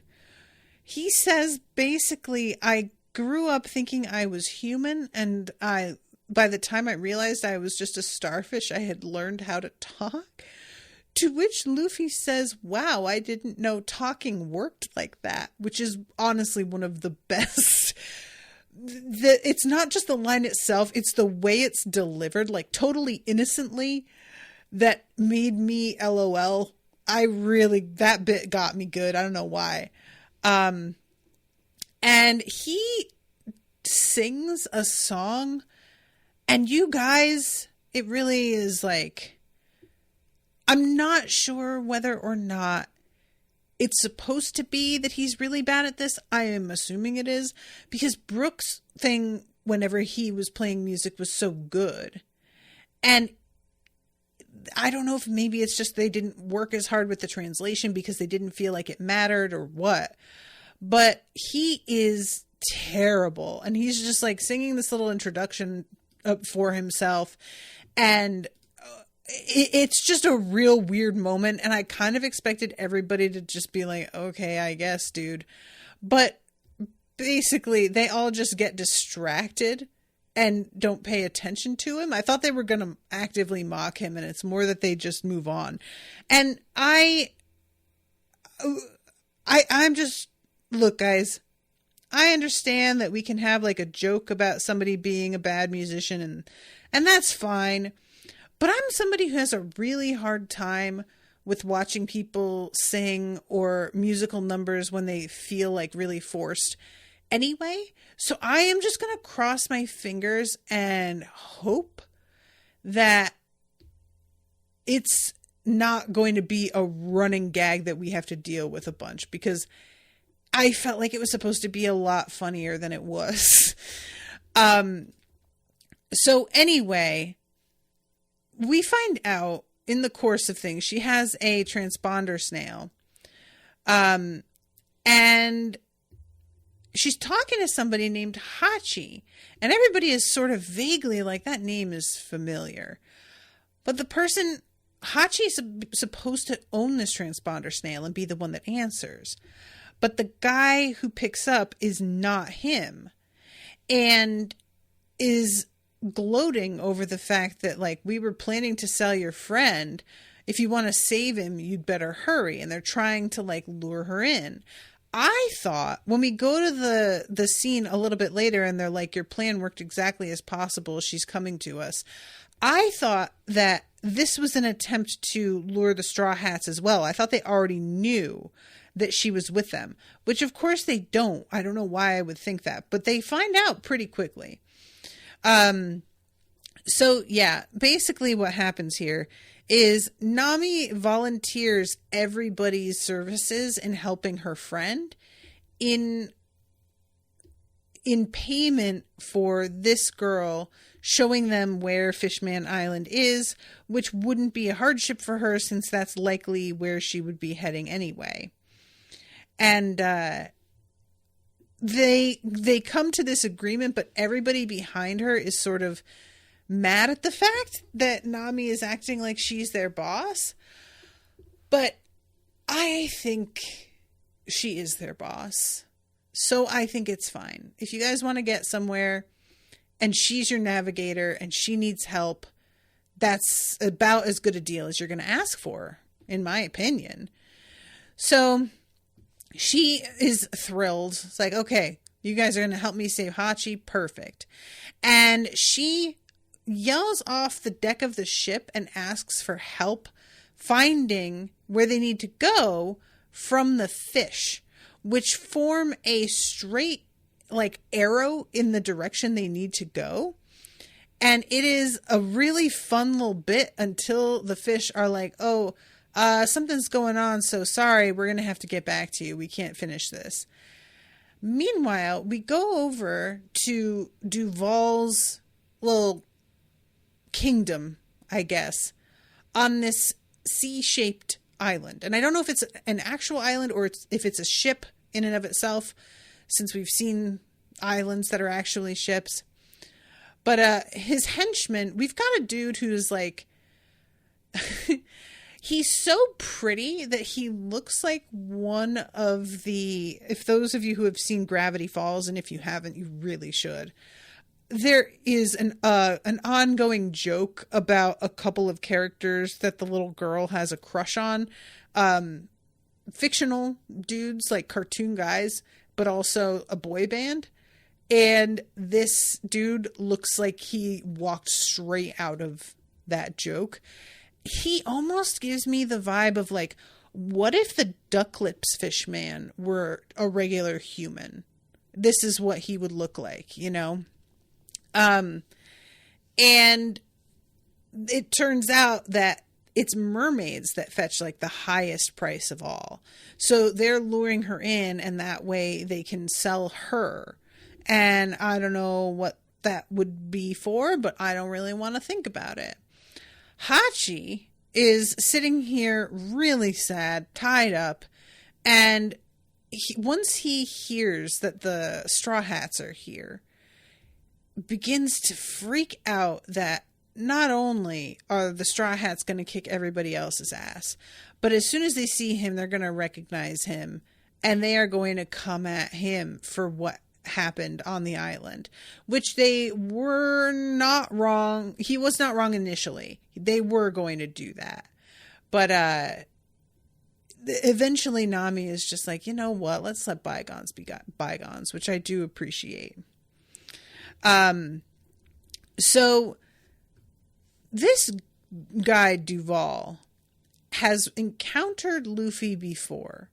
He says, basically, I grew up thinking I was human and I by the time I realized I was just a starfish, I had learned how to talk. To which Luffy says, wow, I didn't know talking worked like that, which is honestly one of the best. It's not just the line itself, it's the way it's delivered, like totally innocently, that made me LOL. That bit got me good. I don't know why. And he sings a song, and you guys, it really is like, I'm not sure whether or not it's supposed to be that he's really bad at this. I am assuming it is, because Brooks' thing whenever he was playing music was so good. And I don't know if maybe it's just they didn't work as hard with the translation because they didn't feel like it mattered or what. But he is terrible. And he's just like singing this little introduction up for himself. And it's just a real weird moment, and I kind of expected everybody to just be like, okay, I guess, dude. But basically, they all just get distracted and don't pay attention to him. I thought they were going to actively mock him, and it's more that they just move on. And I'm just, look, guys, I understand that we can have like a joke about somebody being a bad musician, and that's fine. But I'm somebody who has a really hard time with watching people sing or musical numbers when they feel like really forced anyway. So I am just going to cross my fingers and hope that it's not going to be a running gag that we have to deal with a bunch, because I felt like it was supposed to be a lot funnier than it was. So anyway, we find out in the course of things, she has a transponder snail. And she's talking to somebody named Hachi. And everybody is sort of vaguely like, that name is familiar. But the person, Hachi, is supposed to own this transponder snail and be the one that answers. But the guy who picks up is not him. And is gloating over the fact that, like, we were planning to sell your friend. If you want to save him, you'd better hurry. And they're trying to, like, lure her in. I thought when we go to the scene a little bit later and they're like, your plan worked exactly as possible, she's coming to us. I thought that this was an attempt to lure the Straw Hats as well. I thought they already knew that she was with them, which of course they don't. I don't know why I would think that, but they find out pretty quickly. So yeah, basically what happens here is Nami volunteers everybody's services in helping her friend in payment for this girl showing them where Fishman Island is, which wouldn't be a hardship for her since that's likely where she would be heading anyway. And, they come to this agreement, but everybody behind her is sort of mad at the fact that Nami is acting like she's their boss. But I think she is their boss. So I think it's fine. If you guys want to get somewhere and she's your navigator and she needs help, that's about as good a deal as you're going to ask for, in my opinion. So she is thrilled. It's like, okay, you guys are going to help me save Hachi. Perfect. And she yells off the deck of the ship and asks for help finding where they need to go from the fish, which form a straight, like, arrow in the direction they need to go. And it is a really fun little bit until the fish are like, oh, something's going on, so sorry, we're going to have to get back to you. We can't finish this. Meanwhile, we go over to Duval's little kingdom, I guess, on this C-shaped island. And I don't know if it's an actual island or if it's a ship in and of itself, since we've seen islands that are actually ships. But his henchman, we've got a dude who's like... He's so pretty that he looks like one of the, if those of you who have seen Gravity Falls, and if you haven't, you really should. there is an ongoing joke about a couple of characters that the little girl has a crush on. Fictional dudes, like cartoon guys, but also a boy band. And this dude looks like he walked straight out of that joke. He almost gives me the vibe of like, what if the Duck Lips Fishman were a regular human? This is what he would look like, you know? And it turns out that it's mermaids that fetch like the highest price of all. So they're luring her in, and that way they can sell her. And I don't know what that would be for, but I don't really want to think about it. Hachi is sitting here really sad, tied up, and once he hears that the Straw Hats are here, begins to freak out that not only are the Straw Hats going to kick everybody else's ass, but as soon as they see him, they're going to recognize him, and they are going to come at him for what happened on the island, which they were not wrong. He was not wrong initially. They were going to do that. But eventually Nami is just like, you know what? Let's let bygones be bygones, which I do appreciate. So this guy Duval has encountered Luffy before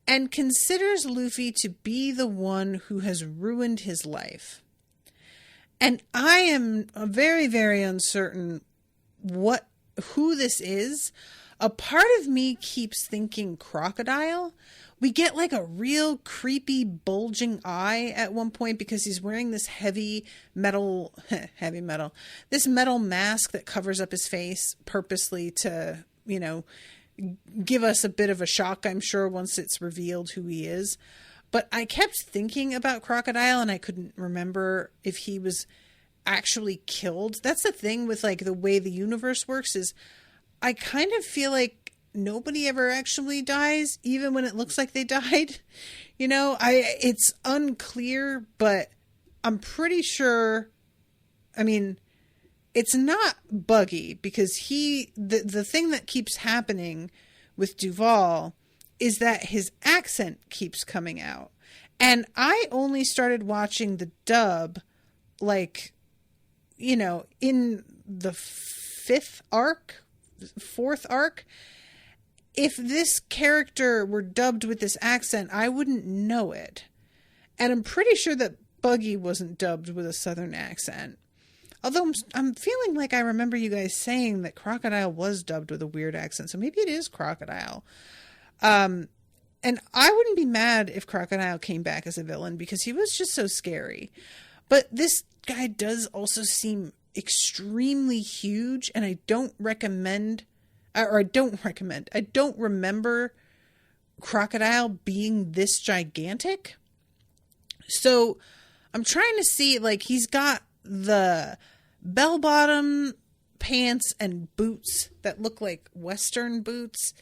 and considers Luffy to be the one who has ruined his life. And I am very, very uncertain who this is. A part of me keeps thinking Crocodile. We get like a real creepy bulging eye at one point because he's wearing this heavy metal mask that covers up his face purposely to, you know, give us a bit of a shock, I'm sure, once it's revealed who he is. But I kept thinking about Crocodile and I couldn't remember if he was actually killed. That's the thing with like the way the universe works, is I kind of feel like nobody ever actually dies, even when it looks like they died. You know, it's unclear, but I'm pretty sure, I mean, it's not Buggy, because the thing that keeps happening with Duval is that his accent keeps coming out. And I only started watching the dub, like, you know, in the fourth arc. If this character were dubbed with this accent, I wouldn't know it. And I'm pretty sure that Buggy wasn't dubbed with a southern accent. Although I'm feeling like I remember you guys saying that Crocodile was dubbed with a weird accent. So maybe it is Crocodile. And I wouldn't be mad if Crocodile came back as a villain, because he was just so scary. But this guy does also seem extremely huge, and I don't remember Crocodile being this gigantic. So I'm trying to see, like, he's got the bell-bottom pants and boots that look like Western boots.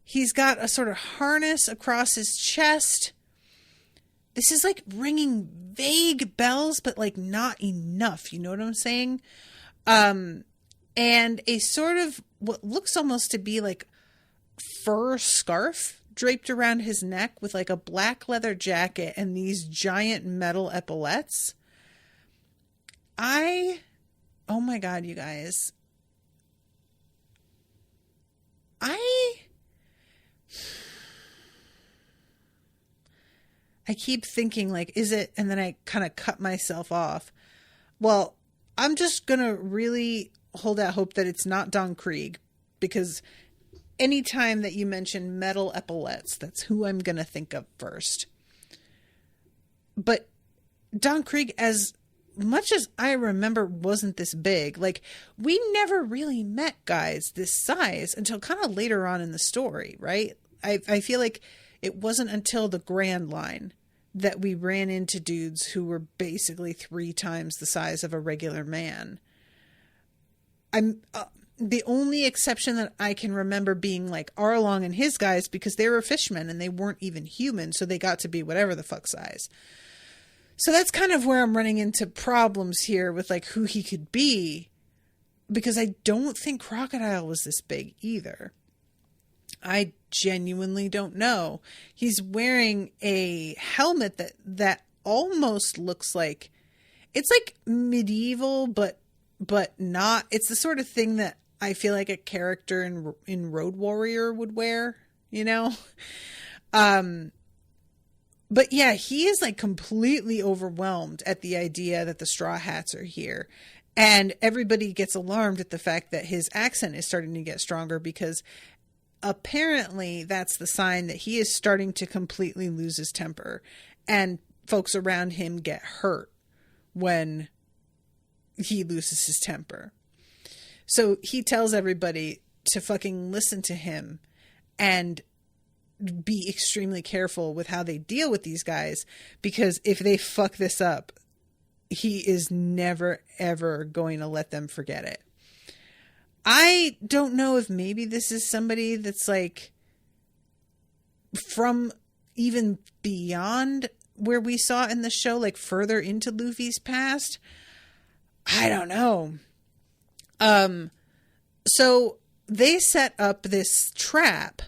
He's got a sort of harness across his chest. This is like ringing vague bells, but like not enough. You know what I'm saying? And a sort of what looks almost to be like fur scarf draped around his neck with like a black leather jacket and these giant metal epaulets. Oh my God, you guys. I keep thinking, like, is it? And then I kind of cut myself off. Well, I'm just going to really hold out hope that it's not Don Krieg, because anytime that you mention metal epaulets, that's who I'm going to think of first. But Don Krieg, as much as I remember, wasn't this big. Like, we never really met guys this size until kind of later on in the story, right? I feel like it wasn't until the Grand Line that we ran into dudes who were basically 3 times the size of a regular man. I'm the only exception that I can remember being like Arlong and his guys, because they were fishmen and they weren't even human, so they got to be whatever the fuck size. So that's kind of where I'm running into problems here with like who he could be, because I don't think Crocodile was this big either. I genuinely don't know. He's wearing a helmet that almost looks like, it's like medieval, but not. It's the sort of thing that I feel like a character in Road Warrior would wear, you know? But yeah, he is like completely overwhelmed at the idea that the Straw Hats are here. And everybody gets alarmed at the fact that his accent is starting to get stronger, because apparently that's the sign that he is starting to completely lose his temper. And folks around him get hurt when he loses his temper. So he tells everybody to fucking listen to him and be extremely careful with how they deal with these guys, because if they fuck this up, he is never ever going to let them forget it. I don't know if maybe this is somebody that's like from even beyond where we saw in the show, like further into Luffy's past. I don't know. So they set up this trap.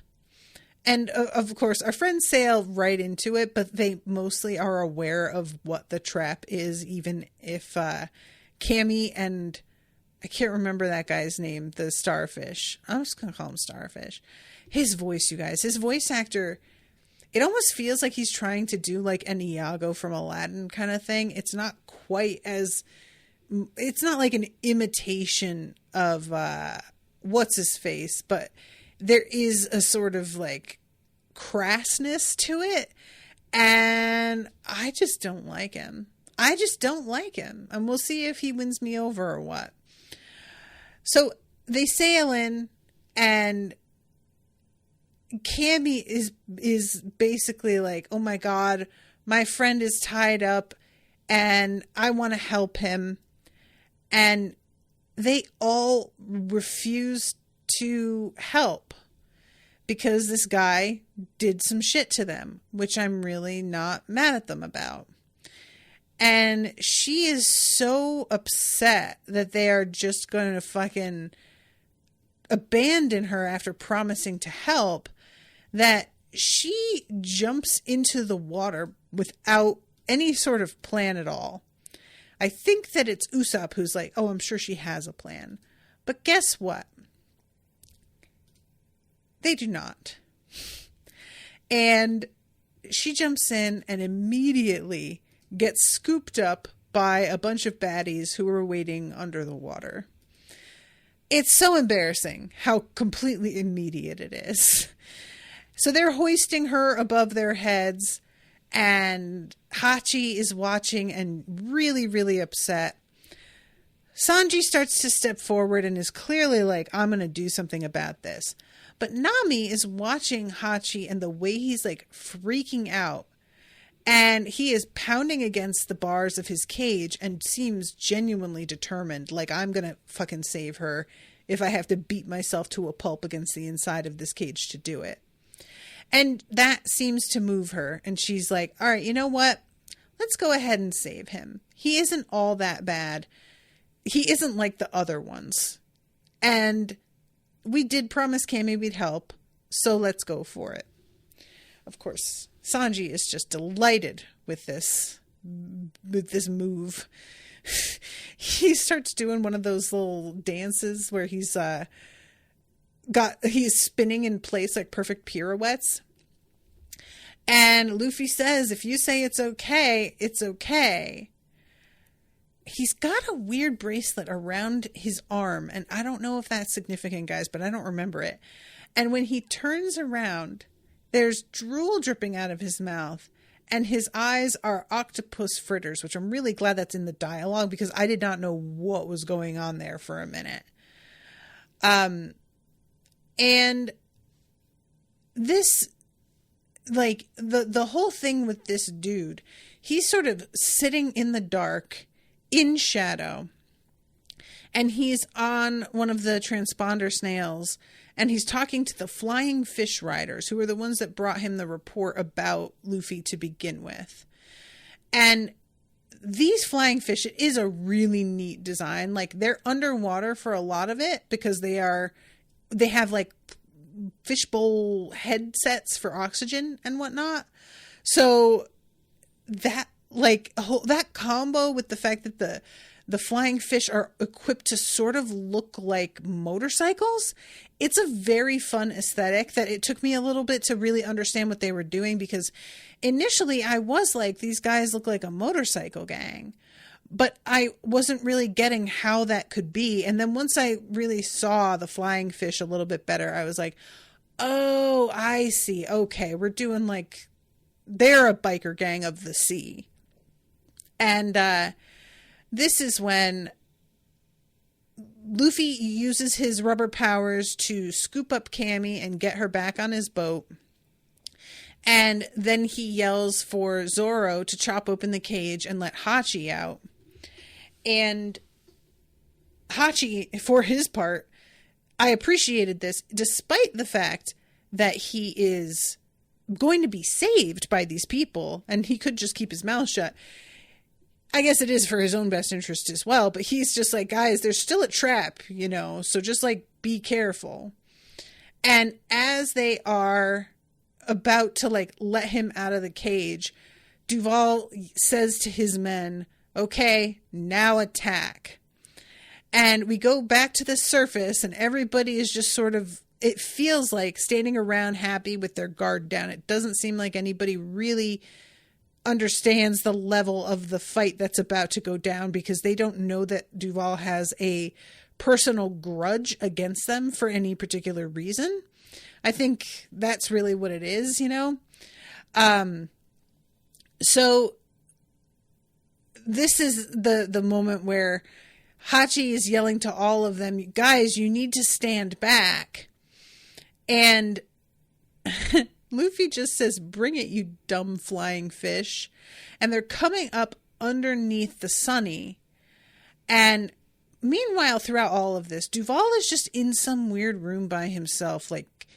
And of course, our friends sail right into it, but they mostly are aware of what the trap is, even if Cammy and I can't remember that guy's name, the Starfish. I'm just going to call him Starfish. His voice, you guys, his voice actor, it almost feels like he's trying to do like an Iago from Aladdin kind of thing. It's not quite as, it's not like an imitation of what's his face, but there is a sort of like crassness to it. And I just don't like him. And we'll see if he wins me over or what. So they sail in, and Cammy is basically like, oh my God, my friend is tied up and I want to help him. And they all refuse to help because this guy did some shit to them, which I'm really not mad at them about. And she is so upset that they are just going to fucking abandon her after promising to help, that she jumps into the water without any sort of plan at all. I think that it's Usopp who's like, oh, I'm sure she has a plan. But guess what? They do not. And she jumps in and immediately gets scooped up by a bunch of baddies who are waiting under the water. It's so embarrassing how completely immediate it is. So they're hoisting her above their heads, and Hachi is watching and really, really upset. Sanji starts to step forward and is clearly like, I'm going to do something about this. But Nami is watching Hachi and the way he's like freaking out. And he is pounding against the bars of his cage and seems genuinely determined. Like, I'm going to fucking save her if I have to beat myself to a pulp against the inside of this cage to do it. And that seems to move her. And she's like, all right, you know what? Let's go ahead and save him. He isn't all that bad. He isn't like the other ones. And we did promise Cammy we'd help. So let's go for it. Of course, Sanji is just delighted with this move. He starts doing one of those little dances where he's spinning in place like perfect pirouettes. And Luffy says, if you say it's okay, it's okay. He's got a weird bracelet around his arm, and I don't know if that's significant, guys, but I don't remember it. And when he turns around, there's drool dripping out of his mouth, and his eyes are octopus fritters, which I'm really glad that's in the dialogue because I did not know what was going on there for a minute. And this, like, the whole thing with this dude, he's sort of sitting in the dark, in shadow, and he's on one of the transponder snails, and he's talking to the flying fish riders, who are the ones that brought him the report about Luffy to begin with. And these flying fish, it is a really neat design. Like, they're underwater for a lot of it because they have like fishbowl headsets for oxygen and whatnot. So that, like, that combo with the fact that the flying fish are equipped to sort of look like motorcycles, it's a very fun aesthetic that it took me a little bit to really understand what they were doing, because initially I was like, these guys look like a motorcycle gang, but I wasn't really getting how that could be. And then once I really saw the flying fish a little bit better, I was like, oh, I see. Okay, we're doing like, they're a biker gang of the sea. And this is when Luffy uses his rubber powers to scoop up Cammy and get her back on his boat. And then he yells for Zoro to chop open the cage and let Hachi out. And Hachi, for his part, I appreciated this, despite the fact that he is going to be saved by these people and he could just keep his mouth shut. I guess it is for his own best interest as well, but he's just like, guys, there's still a trap, you know, so just like be careful. And as they are about to like let him out of the cage, Duval says to his men, okay, now attack. And we go back to the surface and everybody is just sort of, it feels like standing around happy with their guard down. It doesn't seem like anybody really understands the level of the fight that's about to go down, because they don't know that Duval has a personal grudge against them for any particular reason. I think that's really what it is, you know? So this is the moment where Hachi is yelling to all of them, guys, you need to stand back. And Luffy just says, bring it, you dumb flying fish. And they're coming up underneath the Sunny. And meanwhile, throughout all of this, Duval is just in some weird room by himself, like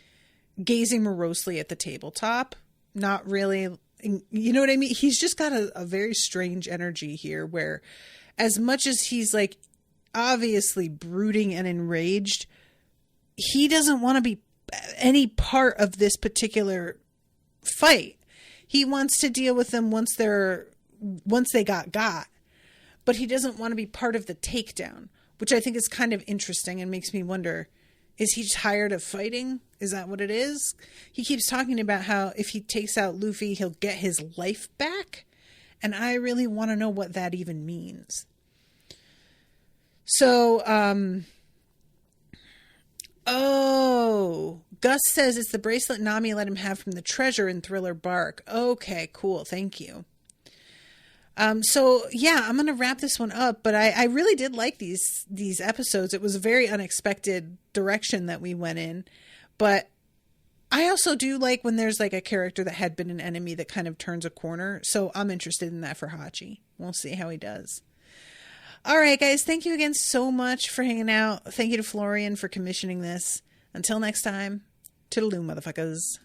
gazing morosely at the tabletop. Not really, you know what I mean? He's just got a very strange energy here, where as much as he's like obviously brooding and enraged, he doesn't want to be any part of this particular fight. He wants to deal with them once they got, but he doesn't want to be part of the takedown, which I think is kind of interesting and makes me wonder, is he tired of fighting? Is that what it is? He keeps talking about how if he takes out Luffy, he'll get his life back. And I really want to know what that even means. So, Gus says it's the bracelet Nami let him have from the treasure in Thriller Bark. Okay, cool. Thank you. So yeah, I'm going to wrap this one up, but I really did like these episodes. It was a very unexpected direction that we went in, but I also do like when there's like a character that had been an enemy that kind of turns a corner. So I'm interested in that for Hachi. We'll see how he does. All right, guys. Thank you again so much for hanging out. Thank you to Florian for commissioning this. Until next time, toodaloo, motherfuckers.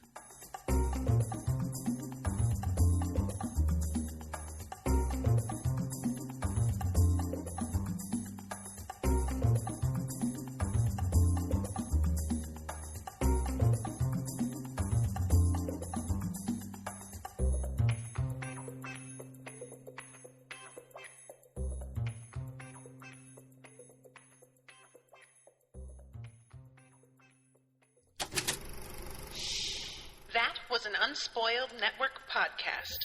That was an Unspoiled Network podcast.